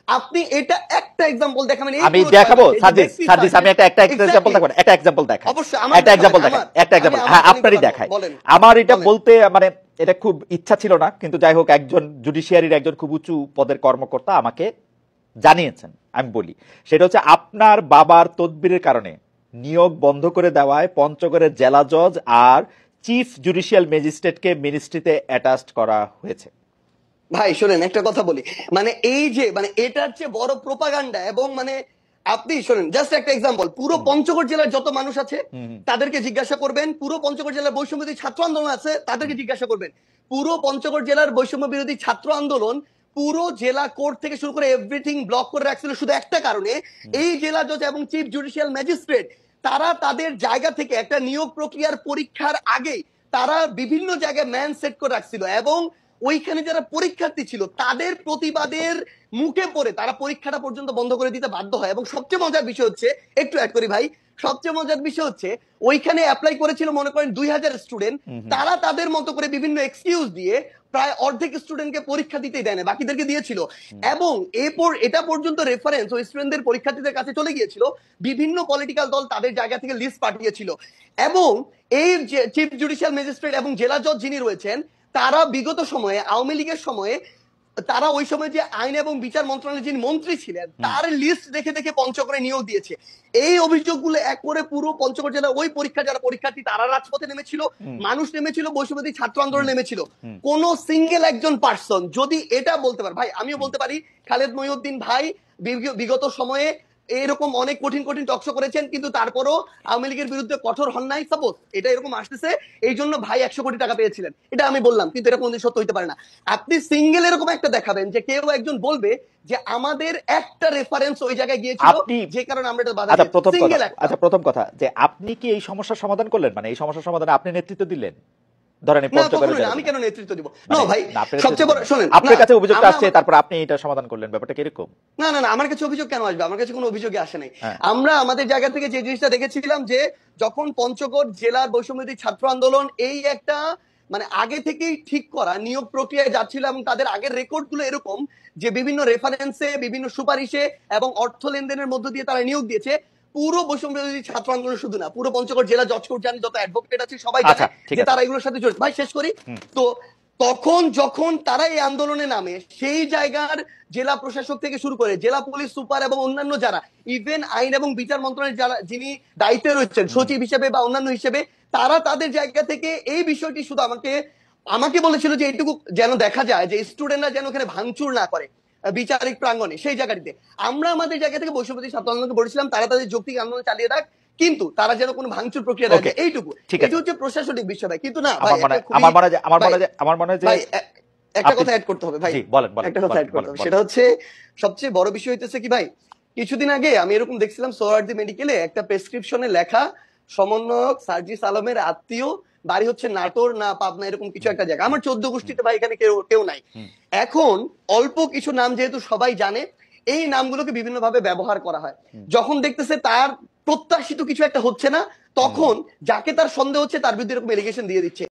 আপনি এটা একটা এক্সাম্পল দেখাবেন, আমি দেখাবো সার্জিস, সার্জিস আমি একটা এক্সাম্পল দেখাবো, একটা এক্সাম্পল দেখাই, অবশ্যই একটা এক্সাম্পল দেখাই, একটা এক্সাম্পল, হ্যাঁ আপনারই দেখাই। আমার এটা বলতে মানে এটা খুব ইচ্ছা ছিল না, কিন্তু যাই হোক একজন জুডিশিয়ারির একজন খুব উঁচু পদের কর্মকর্তা আমাকে জানিয়েছেন, আমি বলি সেটা হচ্ছে আপনার বাবার তদবিরের কারণে নিয়োগ বন্ধ করে দেওয়ায় পঞ্চগড়ের জেলা জজ আর চিফ জুডিশিয়াল ম্যাজিস্ট্রেটকে মিনিস্ট্রিতে অ্যাটাচড করা হয়েছে। ভাই শোনেন একটা কথা বলি, মানে এই যে মানে এটার চেয়ে বড় প্রোপাগান্ডা, এবং মানে আপনি শোনেন জাস্ট একটা এক্সাম্পল, পুরো পঞ্চগড় জেলার যত মানুষ আছে তাদেরকে জিজ্ঞাসা করবেন, পুরো পঞ্চগড় জেলার বৈষম্য বিরোধী ছাত্র আন্দোলন আছে তাদেরকে জিজ্ঞাসা করবেন, পুরো পঞ্চগড় জেলার বৈষম্য বিরোধী ছাত্র আন্দোলন পুরো জেলা কোর্ট থেকে শুরু করে এভরিথিং ব্লক করে রাখছিল শুধু একটা কারণে, এই জেলা জজ এবং চিফ জুডিশিয়াল ম্যাজিস্ট্রেট তারা তাদের জায়গা থেকে একটা নিয়োগ প্রক্রিয়ার পরীক্ষার আগে তারা বিভিন্ন জায়গায় ম্যান সেট করে রাখছিল, এবং ওইখানে যারা পরীক্ষার্থী ছিল তাদের প্রতিবাদের মুখে পড়ে তারা পরীক্ষাটা পর্যন্ত বন্ধ করে দিতে বাধ্য হয়। এবং সবচেয়ে মজার বিষয় হচ্ছে, একটু অ্যাড করি ভাই, সবচেয়ে মজার বিষয় হচ্ছে ওইখানে অ্যাপ্লাই করেছিল মনে করেন 2000 স্টুডেন্ট, তারা তাদের মতো করে বিভিন্ন এক্সকিউজ দিয়ে প্রায় অর্ধেক স্টুডেন্টকে পরীক্ষা দিতেই দেয় না, বাকিদেরকে দিয়েছিল। এবং এরপর এটা পর্যন্ত রেফারেন্স ওই স্টুডেন্টদের পরীক্ষার্থীদের কাছে চলে গিয়েছিল, বিভিন্ন পলিটিক্যাল দল তাদের জায়গা থেকে লিস্ট পাঠিয়েছিল, এবং এই চিফ জুডিশিয়াল ম্যাজিস্ট্রেট এবং জেলা জজ যিনি রয়েছেন তারা বিগত সময়ে আওয়ামী লীগের সময়ে তারা ওই সময় যে আইন এবং বিচার মন্ত্রণালয়ের যিনি মন্ত্রী ছিলেন তার লিস্ট দেখে দেখে পঞ্চগড়ে নিয়োগ দিয়েছে। এই অভিযোগগুলো এক করে পুরো পঞ্চগড় জেলার ওই পরীক্ষা যারা পরীক্ষার্থী তারা রাজপথে নেমেছিল, মানুষ নেমেছিল, বৈষম্যবিরোধী ছাত্র আন্দোলন নেমেছিল। কোন সিঙ্গেল একজন পার্সন যদি এটা বলতে পারে, ভাই আমিও বলতে পারি খালেদ মহিউদ্দিন ভাই বিগত সময়ে এরকম অনেক কঠিন কঠিন টকশো করেছেন, কিন্তু তারপরও আওয়ামী লীগের বিরুদ্ধে কঠোর হন নাই। সাপোজ এটা এরকম আসতেছে এই জন্য ভাই 100 কোটি টাকা পেয়েছিলেন, এটা আমি বললাম, কিন্তু এটা কোনদিন সত্য হইতে পারে না। আপনি সিঙ্গেল এরকম একটা দেখাবেন যে কেউ একজন বলবে যে আমাদের একটা রেফারেন্স ওই জায়গায় গিয়েছিল যে কারণে আমরা এটা বাধা দিয়েছি, সিঙ্গেল একটা। আচ্ছা প্রথম কথা যে আপনি কি এই সমস্যার সমাধান করলেন, মানে এই সমস্যার সমাধানে আপনি নেতৃত্ব দিলেন? ধরেন আমি কেন নেতৃত্ব দিব? না ভাই, সবচেয়ে বড় শুনেন, আপনার কাছে অভিযোগটা আসছে তারপর আপনি এটা সমাধান করলেন, ব্যাপারটা কিরকম? না না না, আমার কাছে অভিযোগ কেন আসবে? আমার কাছে কোনো অভিযোগই আসে নাই। আমরা আমাদের জায়গা থেকে যে জিনিসটা দেখেছিলাম যে যখন পঞ্চগড় জেলার বৈষম্যবিরোধী ছাত্র আন্দোলন এই একটা মানে আগে থেকেই ঠিক করা নিয়োগ প্রক্রিয়ায় যাচ্ছিল, এবং তাদের আগের রেকর্ড গুলো এরকম যে বিভিন্ন রেফারেন্সে, বিভিন্ন সুপারিশে এবং অর্থ লেনদেনের মধ্য দিয়ে তারা নিয়োগ দিয়েছে। পুরো বৈষম্য বিরোধী ছাত্র আন্দোলন শুধু না, পুরো পঞ্চগড় জেলা জজ কোর্ট জানি, যত অ্যাডভোকেট আছে সবাই জানে যে তারা এগুলোর সাথে জড়িত। ভাই শেষ করি তো, তখন যখন তারা এই আন্দোলনে নামে সেই জায়গার জেলা প্রশাসক থেকে শুরু করে জেলা পুলিশ সুপার এবং অন্যান্য যারা, ইভেন আইন এবং বিচার মন্ত্রণালয়ের যারা যিনি দায়িত্বে রয়েছেন সচিব হিসেবে বা অন্যান্য হিসেবে, তারা তাদের জায়গা থেকে এই বিষয়টি শুধু আমাকে বলেছিল যে এইটুকু যেন দেখা যায় যে স্টুডেন্টরা যেন ওখানে ভাঙচুর না করে বিচারিক প্রাঙ্গণে, সেই জায়গাটিতে আমরা আমাদের জায়গা থেকে বৈষম্যবিরোধী ছাত্র আন্দোলনকে বলেছিলাম তারা তাদের যৌক্তিক আন্দোলন চালিয়ে রাখ, কিন্তু তারা যেন কোনো ভাঙচুর প্রক্রিয়া না যায়, এইটুকু। এটা হচ্ছে প্রশাসনিক বিষয় ভাই, কিন্তু না ভাই আমার মনে হয় যে একটা কথা অ্যাড করতে হবে ভাই, একটা কথা অ্যাড করতে হবে, সেটা হচ্ছে সবচেয়ে বড় বিষয় হইতেছে কি ভাই, কিছুদিন আগে আমি এরকম দেখছিলাম সোহরাওয়ার্দী মেডিকেলে একটা প্রেসক্রিপশনে লেখা সমন্বয়ক সার্জিস আলমের আত্মীয় বাড়ি হচ্ছে নাটোর না পাবনা এরকম কিছু একটা জায়গা, আমার 14 গোষ্ঠীতে ভাই এখানে কেউ নাই। এখন অল্প কিছু নাম যেহেতু সবাই জানে, এই নামগুলোকে বিভিন্ন ভাবে ব্যবহার করা হয়, যখন দেখতেছে তার প্রত্যাশিত কিছু একটা হচ্ছে না তখন যাকে তার সন্দেহ হচ্ছে তার বিরুদ্ধে এরকম এলিগেশন দিয়ে দিচ্ছে।